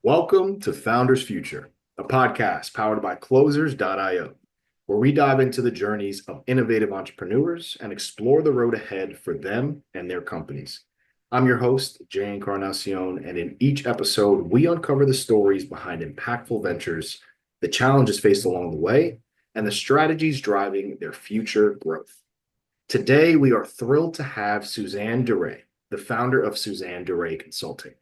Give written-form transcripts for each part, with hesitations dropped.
Welcome to Founders Future, a podcast powered by Closers.io, where we dive into the journeys of innovative entrepreneurs and explore the road ahead for them and their companies. I'm your host, Jae Encarnacion, and in each episode, we uncover the stories behind impactful ventures, the challenges faced along the way, and the strategies driving their future growth. Today, we are thrilled to have Suzanne Duret, the founder of Suzanne Duret Consulting.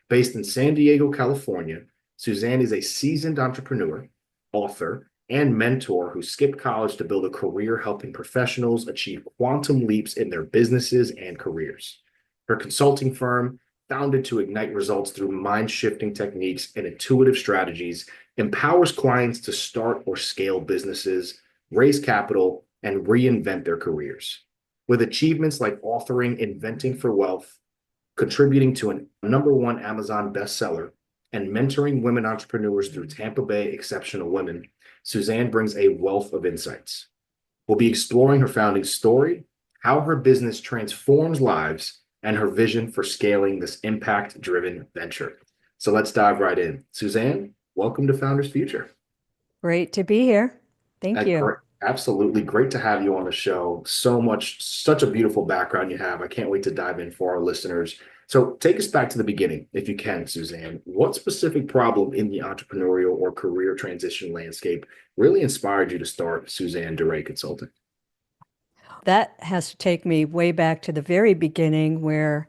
Based in San Diego, California, Suzanne is a seasoned entrepreneur, author, and mentor who skipped college to build a career helping professionals achieve quantum leaps in their businesses and careers. Her consulting firm, founded to ignite results through mind-shifting techniques and intuitive strategies, empowers clients to start or scale businesses, raise capital, and reinvent their careers. With achievements like authoring Inventing for Wealth, contributing to a #1 Amazon bestseller, and mentoring women entrepreneurs through Tampa Bay Exceptional Women, Suzanne brings a wealth of insights. We'll be exploring her founding story, how her business transforms lives, and her vision for scaling this impact-driven venture. So let's dive right in. Suzanne, welcome to Founders Future. Great to be here. Thank you. Absolutely great to have you on the show. Such a beautiful background you have. I can't wait to dive in for our listeners. So take us back to the beginning, if you can, Suzanne. What specific problem in the entrepreneurial or career transition landscape really inspired you to start Suzanne Duret Consulting? That has to take me way back to the very beginning where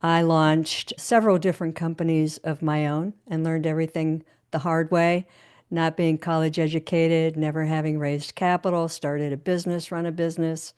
I launched several different companies of my own and learned everything the hard way, not being college educated, never having raised capital, started a business, run a business.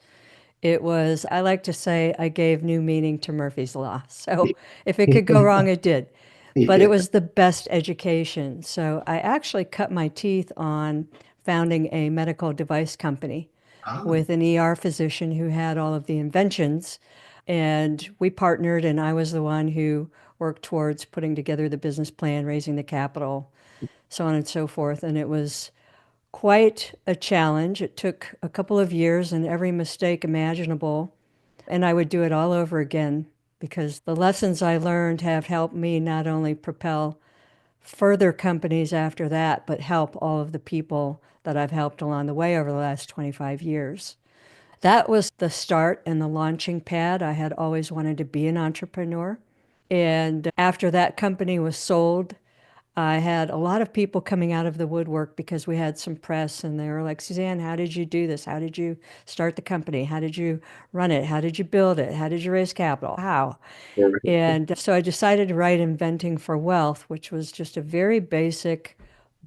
I like to say, I gave new meaning to Murphy's Law. So if it could go wrong, it did. But it Yeah. was the best education. So I actually cut my teeth on founding a medical device company Oh, with an ER physician who had all of the inventions. And we partnered, and I was the one who worked towards putting together the business plan, raising the capital, so on and so forth. And it was quite a challenge. It took a couple of years and every mistake imaginable. And I would do it all over again because the lessons I learned have helped me not only propel further companies after that, but help all of the people that I've helped along the way over the last 25 years. That was the start and the launching pad. I had always wanted to be an entrepreneur. And after that company was sold, I had a lot of people coming out of the woodwork because we had some press and they were like, Suzanne, how did you do this? How did you start the company? How did you run it? How did you build it? How did you raise capital? How? And so I decided to write Inventing for Wealth, which was just a very basic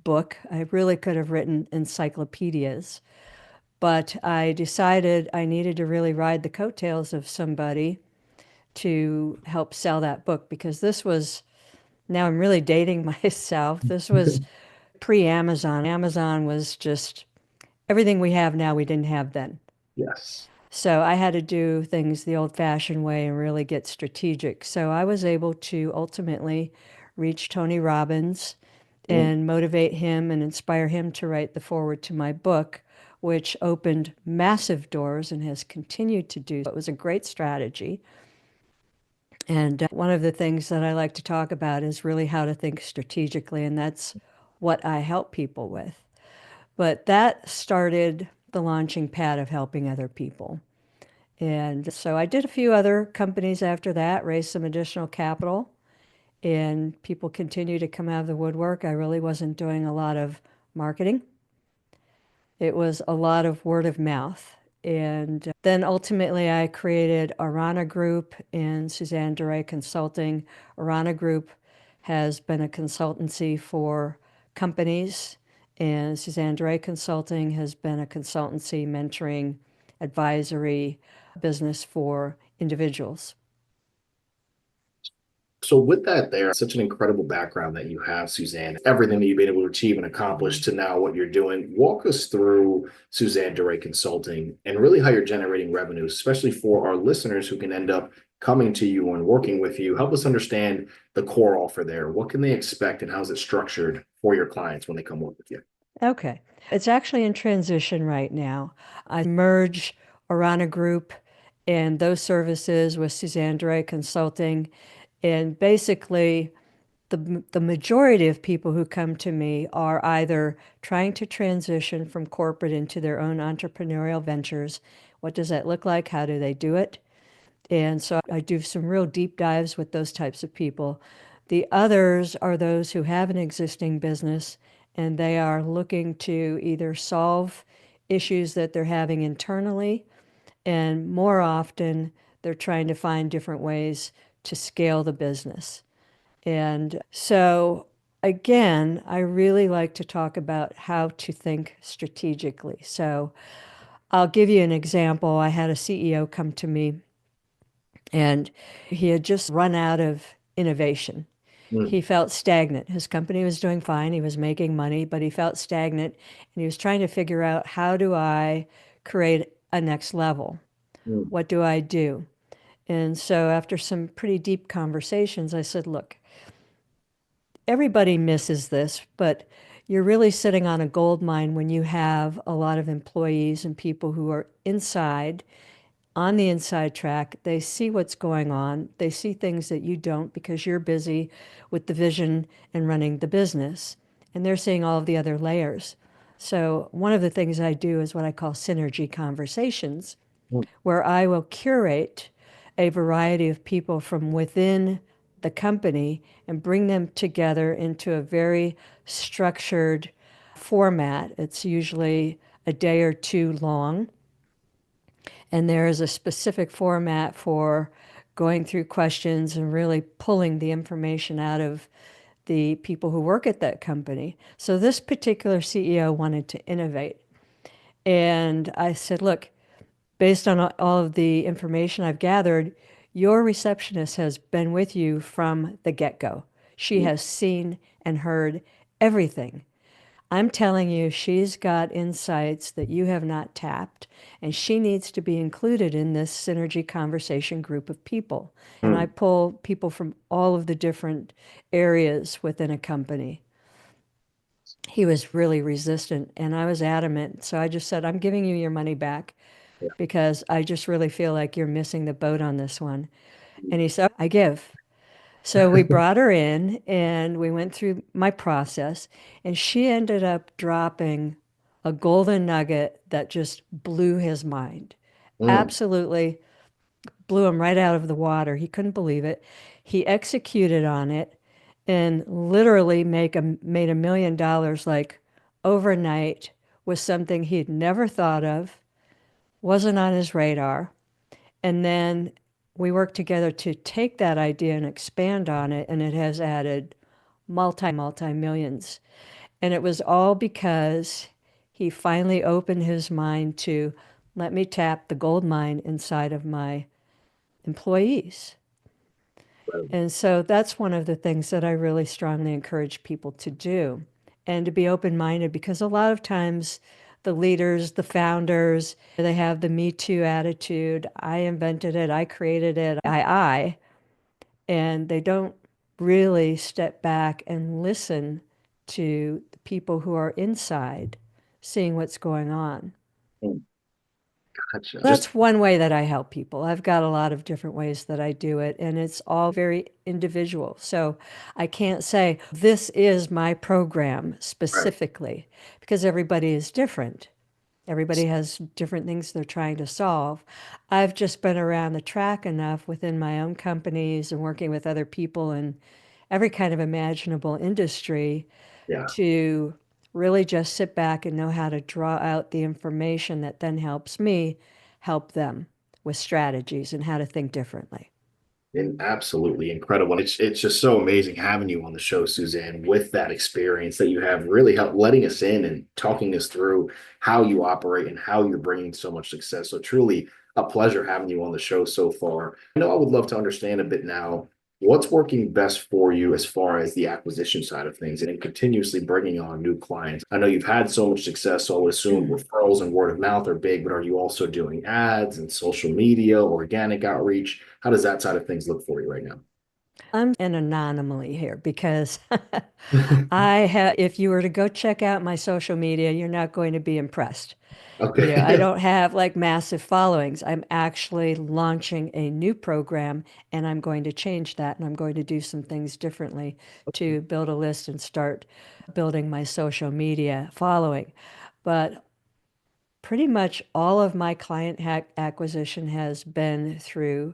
book. I really could have written encyclopedias, but I decided I needed to really ride the coattails of somebody to help sell that book because this was, now I'm really dating myself. This was pre-Amazon. Amazon was just everything we have now, we didn't have then. yes. So I had to do things the old-fashioned way and really get strategic. So I was able to ultimately reach Tony Robbins Mm. and motivate him and inspire him to write the foreword to my book, which opened massive doors and has continued to do. It was a great strategy. And one of the things that I like to talk about is really how to think strategically, and that's what I help people with. But that started the launching pad of helping other people. And so I did a few other companies after that, raised some additional capital, and people continue to come out of the woodwork. I really wasn't doing a lot of marketing. It was a lot of word of mouth. And then ultimately, I created Arana Group and Suzanne Duret Consulting. Arana Group has been a consultancy for companies, and Suzanne Duret Consulting has been a consultancy, mentoring, advisory business for individuals. So with that there, such an incredible background that you have, Suzanne, everything that you've been able to achieve and accomplish to now what you're doing. Walk us through Suzanne Duret Consulting and really how you're generating revenue, especially for our listeners who can end up coming to you and working with you. Help us understand the core offer there. What can they expect and how is it structured for your clients when they come work with you? Okay. It's actually in transition right now. I merge Arana Group and those services with Suzanne Duret Consulting. And basically, the majority of people who come to me are either trying to transition from corporate into their own entrepreneurial ventures. What does that look like? How do they do it? And so I do some real deep dives with those types of people. The others are those who have an existing business and they are looking to either solve issues that they're having internally, and more often, they're trying to find different ways to scale the business. And so, again, I really like to talk about how to think strategically. So, I'll give you an example. I had a CEO come to me and he had just run out of innovation. Mm, He felt stagnant. His company was doing fine, he was making money, but he felt stagnant and he was trying to figure out, how do I create a next level? mm, What do I do? And so, after some pretty deep conversations, I said, look, everybody misses this, but you're really sitting on a gold mine when you have a lot of employees and people who are inside, on the inside track. They see what's going on. They see things that you don't because you're busy with the vision and running the business. And they're seeing all of the other layers. So, one of the things I do is what I call synergy conversations, mm, where I will curate a variety of people from within the company and bring them together into a very structured format. It's usually a day or two long, and there is a specific format for going through questions and really pulling the information out of the people who work at that company. So this particular CEO wanted to innovate. And I said, look, based on all of the information I've gathered, your receptionist has been with you from the get-go. She mm, has seen and heard everything. I'm telling you, she's got insights that you have not tapped, and she needs to be included in this synergy conversation group of people. And I mm. pull people from all of the different areas within a company. He was really resistant, and I was adamant. So I just said, I'm giving you your money back Yeah. because I just really feel like you're missing the boat on this one. Mm, And he said, I give. So we brought her in and we went through my process, and she ended up dropping a golden nugget that just blew his mind. mm, Absolutely blew him right out of the water. He couldn't believe it. He executed on it and literally made $1 million like overnight, with something he'd never thought of, wasn't on his radar. And then we worked together to take that idea and expand on it, and it has added multi millions. And it was all because he finally opened his mind to let me tap the gold mine inside of my employees. right. And so that's one of the things that I really strongly encourage people to do, and to be open minded, because a lot of times the leaders, the founders, they have the Me Too attitude. I invented it, I created it, and they don't really step back and listen to the people who are inside seeing what's going on. Mm. Gotcha. Just That's one way that I help people. I've got a lot of different ways that I do it, and it's all very individual. So I can't say this is my program right. specifically, because everybody is different. Everybody has different things they're trying to solve. I've just been around the track enough within my own companies and working with other people in every kind of imaginable industry Yeah. to really just sit back and know how to draw out the information that then helps me help them with strategies and how to think differently. And absolutely incredible. It's just so amazing having you on the show, Suzanne, with that experience that you have really helped letting us in and talking us through how you operate and how you're bringing so much success. So truly a pleasure having you on the show so far. I know I would love to understand a bit now what's working best for you as far as the acquisition side of things and continuously bringing on new clients. I know you've had so much success, so I would assume referrals and word of mouth are big, but are you also doing ads and social media, organic outreach? How does that side of things look for you right now? I'm an anomaly here because if you were to go check out my social media, you're not going to be impressed. I Okay. don't have like massive followings. I'm actually launching a new program and I'm going to change that and I'm going to do some things differently to build a list and start building my social media following. But pretty much all of my client acquisition has been through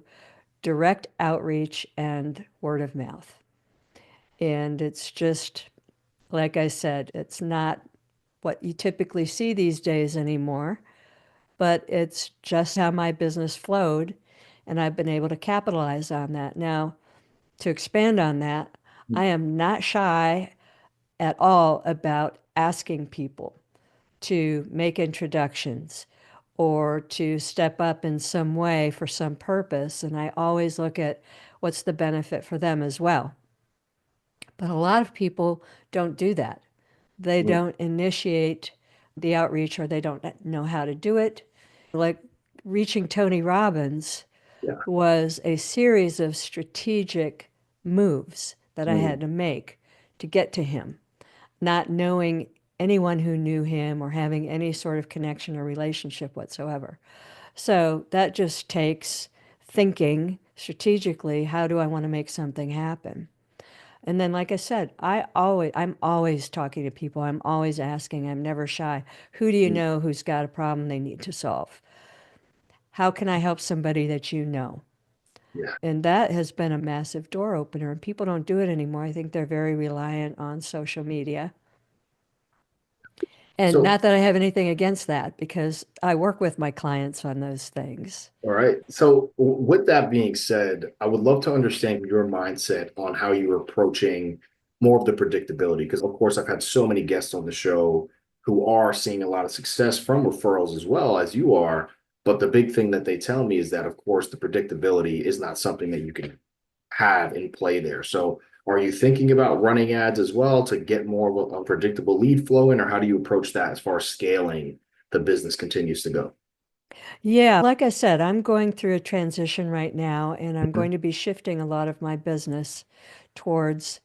direct outreach and word of mouth. And it's just, like I said, it's not what you typically see these days anymore, but it's just how my business flowed. And I've been able to capitalize on that. Now, to expand on that, I am not shy at all about asking people to make introductions or to step up in some way for some purpose. And I always look at what's the benefit for them as well. But a lot of people don't do that. They Mm, don't initiate the outreach or they don't know how to do it. Like reaching Tony Robbins yeah. was a series of strategic moves that I Mm, had to make to get to him, not knowing anyone who knew him or having any sort of connection or relationship whatsoever. So that just takes thinking strategically, how do I want to make something happen? And then, like I said, I'm always talking to people. I'm always asking. I'm never shy. Who do you mm, know who's got a problem they need to solve? How can I help somebody that you know? yeah. And that has been a massive door opener. And people don't do it anymore. I think they're very reliant on social media. And So, not that I have anything against that because I work with my clients on those things. all right. So, with that being said, I would love to understand your mindset on how you're approaching more of the predictability. Because, of course, I've had so many guests on the show who are seeing a lot of success from referrals as well as you are. But the big thing that they tell me is that, of course, the predictability is not something that you can have in play there. So, are you thinking about running ads as well to get more of a predictable lead flow in, or how do you approach that as far as scaling the business continues to go? Yeah, like I said, I'm going through a transition right now, and I'm Mhm. going to be shifting a lot of my business towards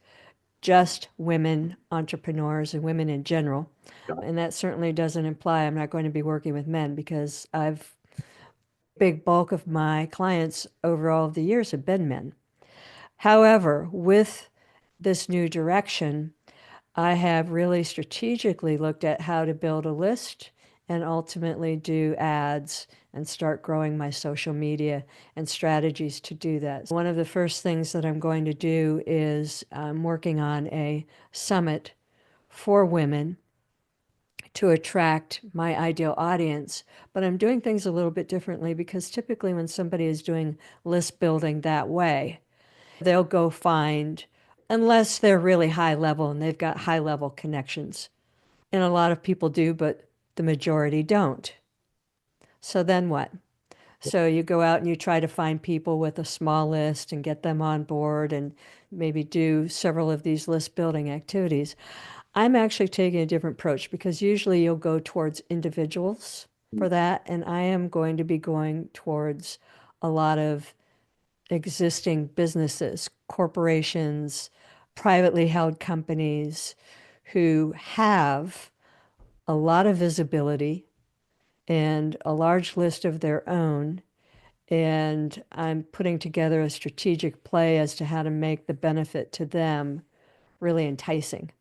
just women entrepreneurs and women in general. Got And that certainly doesn't imply I'm not going to be working with men because I've big bulk of my clients over all of the years have been men. However, with this new direction, I have really strategically looked at how to build a list and ultimately do ads and start growing my social media and strategies to do that. One of the first things that I'm going to do is I'm working on a summit for women to attract my ideal audience. But I'm doing things a little bit differently because typically when somebody is doing list building that way, they'll go find, unless they're really high level and they've got high level connections. And a lot of people do, but the majority don't. So then what? So you go out and you try to find people with a small list and get them on board and maybe do several of these list building activities. I'm actually taking a different approach because usually you'll go towards individuals for that, and I am going to be going towards a lot of existing businesses, corporations, privately held companies who have a lot of visibility and a large list of their own. And I'm putting together a strategic play as to how to make the benefit to them really enticing.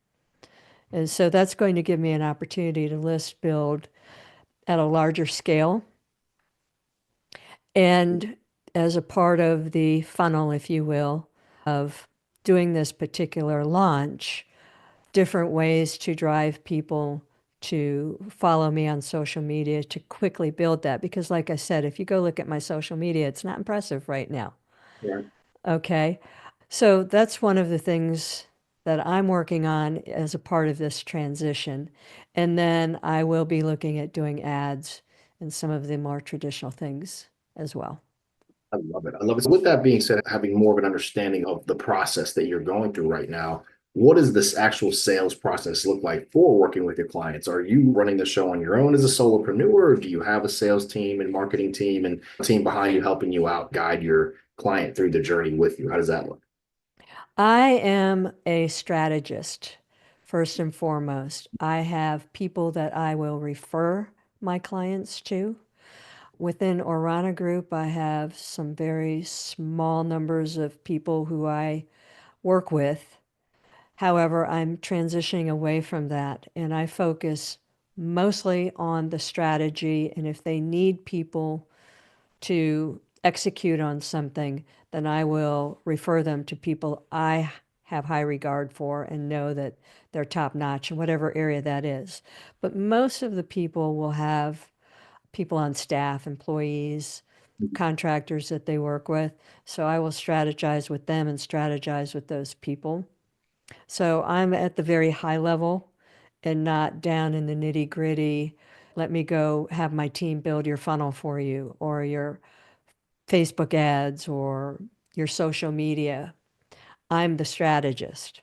And so that's going to give me an opportunity to list build at a larger scale. And as a part of the funnel, if you will, of doing this particular launch, different ways to drive people to follow me on social media to quickly build that. Because, like I said, if you go look at my social media, it's not impressive right now. Right. Okay. So that's one of the things that I'm working on as a part of this transition. And then I will be looking at doing ads and some of the more traditional things as well. I love it. I love it. So with that being said, having more of an understanding of the process that you're going through right now, what does this actual sales process look like for working with your clients? Are you running the show on your own as a solopreneur, or do you have a sales team and marketing team and a team behind you helping you out, guide your client through the journey with you? How does that look? I am a strategist, first and foremost. I have people that I will refer my clients to. Within Orana Group, I have some very small numbers of people who I work with. However, I'm transitioning away from that and I focus mostly on the strategy. And if they need people to execute on something, then I will refer them to people I have high regard for and know that they're top notch in whatever area that is. But most of the people will have people on staff, employees, contractors that they work with. So I will strategize with them and strategize with those people. So I'm at the very high level and not down in the nitty gritty. Let me go have my team build your funnel for you or your Facebook ads or your social media. I'm the strategist.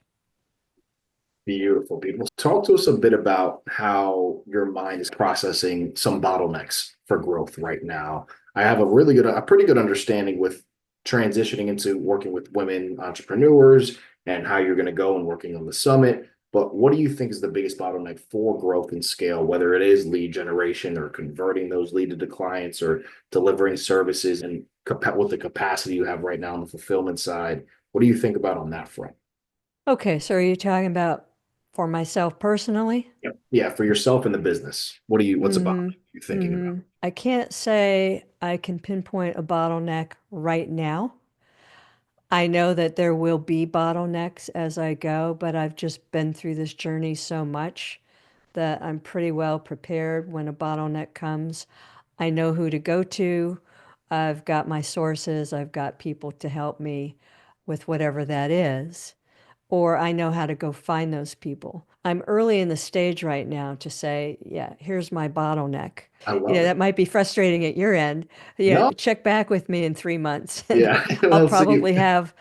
Beautiful, beautiful. Talk to us a bit about how your mind is processing some bottlenecks for growth right now. I have a pretty good understanding with transitioning into working with women entrepreneurs and how you're going to go and working on the summit. But what do you think is the biggest bottleneck for growth and scale, whether it is lead generation or converting those leads to clients or delivering services and with the capacity you have right now on the fulfillment side? What do you think about on that front? Okay, so are you talking about for myself personally? Yep. Yeah, for yourself and the business. What's about you thinking about? I can't say I can pinpoint a bottleneck right now. I know that there will be bottlenecks as I go, but I've just been through this journey so much that I'm pretty well prepared when a bottleneck comes. I know who to go to. I've got my sources. I've got people to help me with whatever that is, or I know how to go find those people. I'm early in the stage right now to say, yeah, here's my bottleneck. I love it. That might be frustrating at your end. Yeah, No, check back with me in 3 months and yeah. I'll Well, see, probably have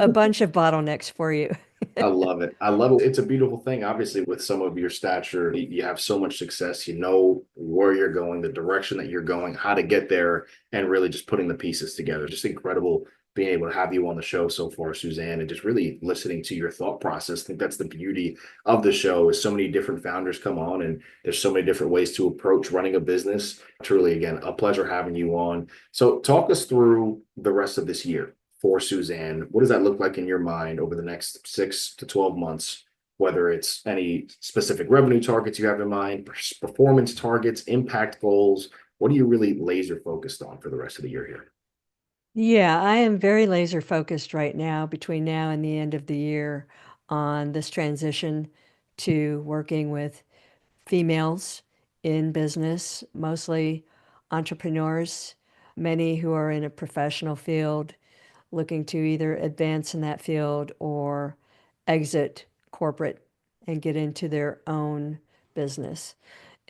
a bunch of bottlenecks for you. I love it. I love it. It's a beautiful thing. Obviously, with some of your stature, you have so much success. You know where you're going, the direction that you're going, how to get there, and really just putting the pieces together. Just incredible being able to have you on the show so far, Suzanne, and just really listening to your thought process. I think that's the beauty of the show is so many different founders come on and there's so many different ways to approach running a business. Truly, again, a pleasure having you on. So talk us through the rest of this year for Suzanne. What does that look like in your mind over the next 6 to 12 months? Whether it's any specific revenue targets you have in mind, performance targets, impact goals, what are you really laser focused on for the rest of the year here? Yeah, I am very laser focused right now between now and the end of the year on this transition to working with females in business, mostly entrepreneurs, many who are in a professional field looking to either advance in that field or exit corporate and get into their own business.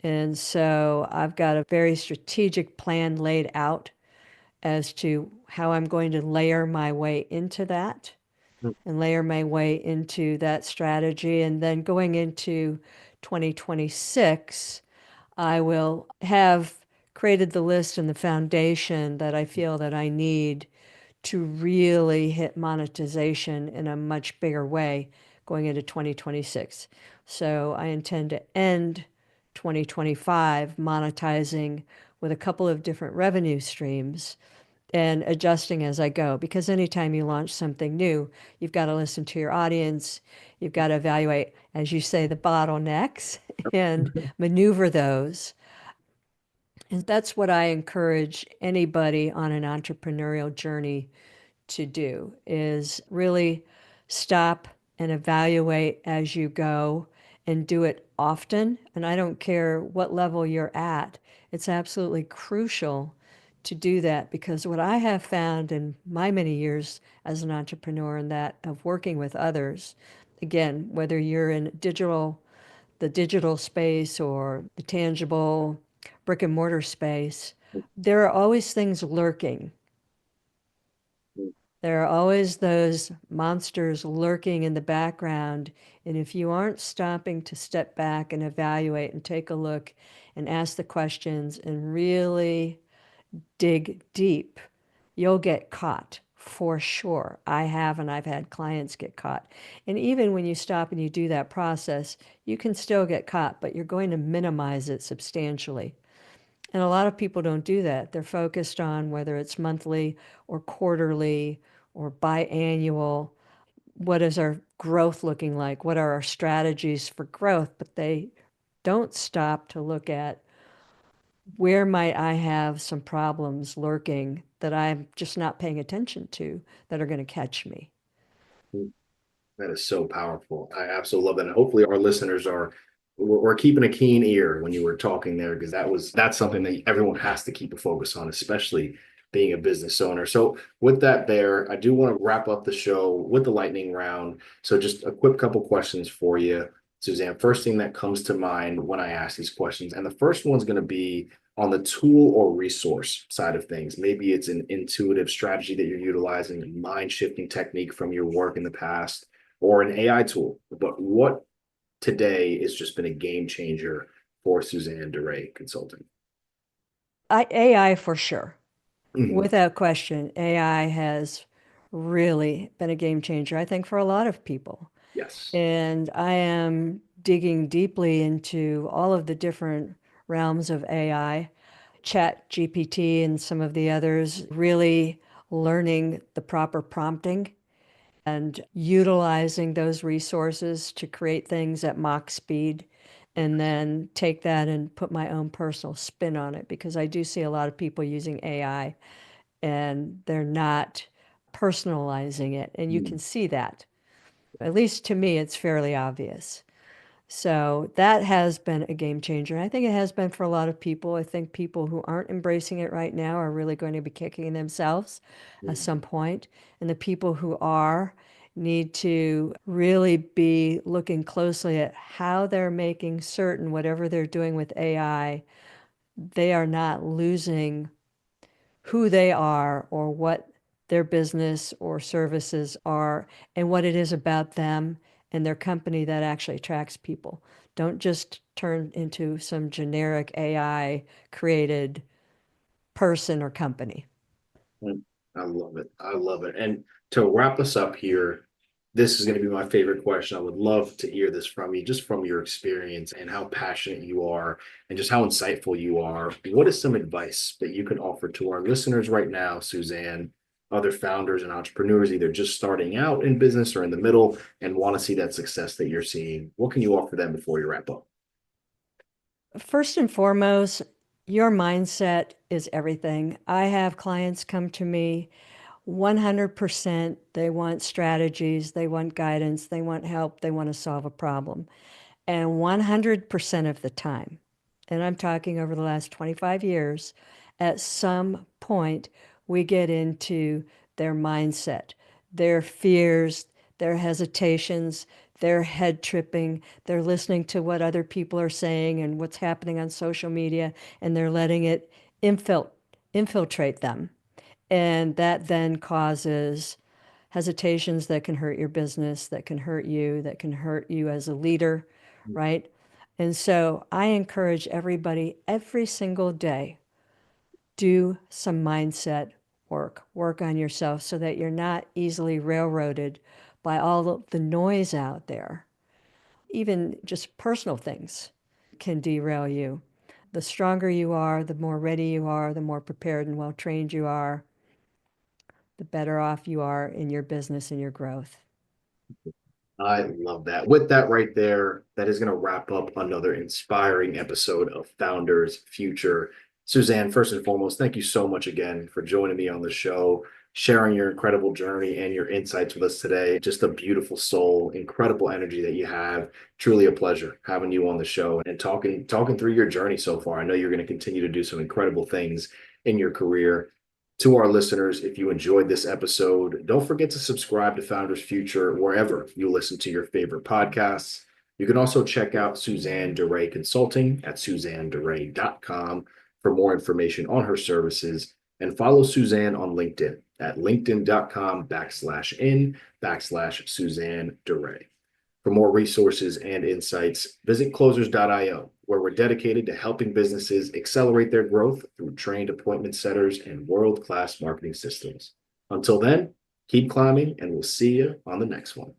And so I've got a very strategic plan laid out as to how I'm going to layer my way into that and layer my way into that strategy. And then going into 2026, I will have created the list and the foundation that I feel that I need to really hit monetization in a much bigger way going into 2026. So I intend to end 2025 monetizing with a couple of different revenue streams and adjusting as I go. Because anytime you launch something new, you've got to listen to your audience. You've got to evaluate, as you say, the bottlenecks and maneuver those. And that's what I encourage anybody on an entrepreneurial journey to do is really stop and evaluate as you go and do it often. And I don't care what level you're at, it's absolutely crucial to do that because what I have found in my many years as an entrepreneur and that of working with others, again, whether you're in the digital space or the tangible brick and mortar space, there are always things lurking. There are always those monsters lurking in the background. And if you aren't stopping to step back and evaluate and take a look and ask the questions and really dig deep, you'll get caught for sure. I have, and I've had clients get caught. And even when you stop and you do that process, you can still get caught, but you're going to minimize it substantially. And a lot of people don't do that. They're focused on whether it's monthly or quarterly or biannual. What is our growth looking like? What are our strategies for growth? But they don't stop to look at where might I have some problems lurking that I'm just not paying attention to that are going to catch me. That is so powerful. I absolutely love that. And hopefully our listeners are we're keeping a keen ear when you were talking there, because that's something that everyone has to keep a focus on, especially being a business owner. So with that there, I do want to wrap up the show with the lightning round. So just a quick couple questions for you, Suzanne. First thing that comes to mind when I ask these questions, and the first one's going to be on the tool or resource side of things. Maybe it's an intuitive strategy that you're utilizing, a mind shifting technique from your work in the past, or an AI tool. But what today has just been a game changer for Suzanne Duret Consulting? AI for sure. Mhm. Without question, AI has really been a game changer, I think, for a lot of people. Yes. And I am digging deeply into all of the different realms of AI, Chat GPT and some of the others, really learning the proper prompting and utilizing those resources to create things at Mach speed, and then take that and put my own personal spin on it, because I do see a lot of people using AI and they're not personalizing it. And you Mm. can see that. At least to me, it's fairly obvious. So that has been a game changer. I think it has been for a lot of people. I think people who aren't embracing it right now are really going to be kicking themselves at Mm. some point. And the people who are need to really be looking closely at how they're making certain whatever they're doing with AI, they are not losing who they are or what their business or services are and what it is about them and their company that actually attracts people. Don't just turn into some generic AI created person or company. Mm. I love it. I love it. And to wrap us up here, this is going to be my favorite question. I would love to hear this from you, just from your experience and how passionate you are and just how insightful you are. What is some advice that you can offer to our listeners right now, Suzanne, other founders and entrepreneurs, either just starting out in business or in the middle and want to see that success that you're seeing? What can you offer them before you wrap up? First and foremost, your mindset is everything. I have clients come to me 100%. They want strategies, they want guidance, they want help, they want to solve a problem. And 100% of the time, and I'm talking over the last 25 years, at some point we get into their mindset, their fears, their hesitations, their head tripping. They're listening to what other people are saying and what's happening on social media, and they're letting it infiltrate them. And that then causes hesitations that can hurt your business, that can hurt you, that can hurt you as a leader, right? And so I encourage everybody every single day, do some mindset work, work on yourself so that you're not easily railroaded by all the noise out there. Even just personal things can derail you. The stronger you are, the more ready you are, the more prepared and well trained you are, the better off you are in your business and your growth. I love that. With that right there, that is going to wrap up another inspiring episode of Founders Future. Suzanne, first and foremost, thank you so much again for joining me on the show, sharing your incredible journey and your insights with us today. Just a beautiful soul, incredible energy that you have. Truly a pleasure having you on the show and talking through your journey so far. I know you're going to continue to do some incredible things in your career. To our listeners, if you enjoyed this episode, don't forget to subscribe to Founders Future wherever you listen to your favorite podcasts. You can also check out Suzanne Duret Consulting at suzanneduret.com for more information on her services, and follow Suzanne on LinkedIn at linkedin.com/in/Suzanne Duret. For more resources and insights, visit closers.io, where we're dedicated to helping businesses accelerate their growth through trained appointment setters and world-class marketing systems. Until then, keep climbing, and we'll see you on the next one.